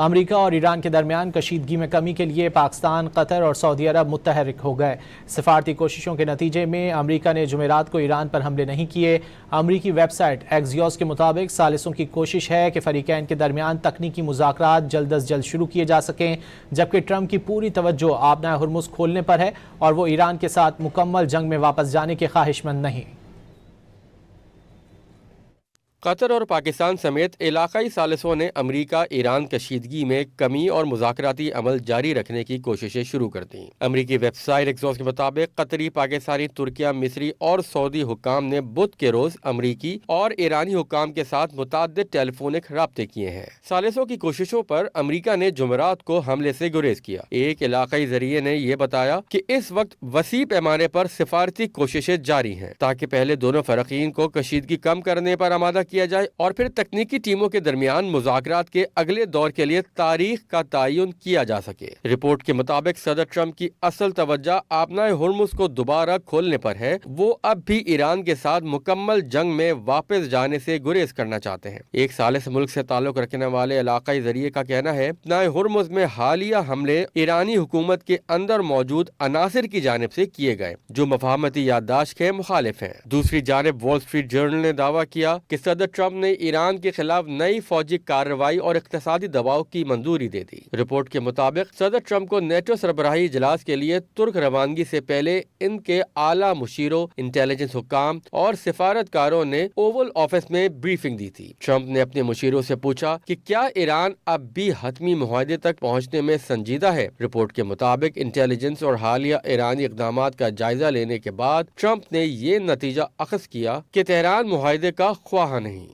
امریکہ اور ایران کے درمیان کشیدگی میں کمی کے لیے پاکستان، قطر اور سعودی عرب متحرک ہو گئے۔ سفارتی کوششوں کے نتیجے میں امریکہ نے جمعرات کو ایران پر حملے نہیں کیے۔ امریکی ویب سائٹ ایکزیوس کے مطابق ثالثوں کی کوشش ہے کہ فریقین کے درمیان تکنیکی مذاکرات جلد از جلد شروع کیے جا سکیں، جبکہ ٹرمپ کی پوری توجہ آبنہ ہرمز کھولنے پر ہے اور وہ ایران کے ساتھ مکمل جنگ میں واپس جانے کے خواہش مند نہیں۔ قطر اور پاکستان سمیت علاقائی ثالثوں نے امریکہ ایران کشیدگی میں کمی اور مذاکراتی عمل جاری رکھنے کی کوششیں شروع کر دیں۔ امریکی ویب سائٹ ایکزوس کے مطابق قطری، پاکستانی، ترکیہ، مصری اور سعودی حکام نے بدھ کے روز امریکی اور ایرانی حکام کے ساتھ متعدد ٹیلی فونک رابطے کیے ہیں۔ ثالثوں کی کوششوں پر امریکہ نے جمعرات کو حملے سے گریز کیا۔ ایک علاقائی ذریعے نے یہ بتایا کہ اس وقت وسیع پیمانے پر سفارتی کوششیں جاری ہیں تاکہ پہلے دونوں فریقین کو کشیدگی کم کرنے پر آمادہ کیا جائے اور پھر تکنیکی ٹیموں کے درمیان مذاکرات کے اگلے دور کے لیے تاریخ کا تعین کیا جا سکے۔ رپورٹ کے مطابق صدر ٹرمپ کی اصل توجہ آبنہ ہرمز کو دوبارہ کھولنے پر ہے۔ وہ اب بھی ایران کے ساتھ مکمل جنگ میں واپس جانے سے گریز کرنا چاہتے ہیں۔ ایک ثالث ملک سے تعلق رکھنے والے علاقائی ذریعے کا کہنا ہے آبنہ ہرمز میں حالیہ حملے ایرانی حکومت کے اندر موجود عناصر کی جانب سے کیے گئے جو مفاہمتی یادداشت کے مخالف ہیں۔ دوسری جانب وال اسٹریٹ جرنل نے دعویٰ کیا کہ صدر ٹرمپ نے ایران کے خلاف نئی فوجی کارروائی اور اقتصادی دباؤ کی منظوری دے دی۔ رپورٹ کے مطابق صدر ٹرمپ کو نیٹو سربراہی اجلاس کے لیے ترک روانگی سے پہلے ان کے اعلیٰ مشیروں، انٹیلیجنس حکام اور سفارتکاروں نے اوول آفس میں بریفنگ دی تھی۔ ٹرمپ نے اپنے مشیروں سے پوچھا کہ کیا ایران اب بھی حتمی معاہدے تک پہنچنے میں سنجیدہ ہے۔ رپورٹ کے مطابق انٹیلیجنس اور حالیہ ایرانی اقدامات کا جائزہ لینے کے بعد ٹرمپ نے یہ نتیجہ اخذ کیا کہ تہران معاہدے کا خواہاں نہیں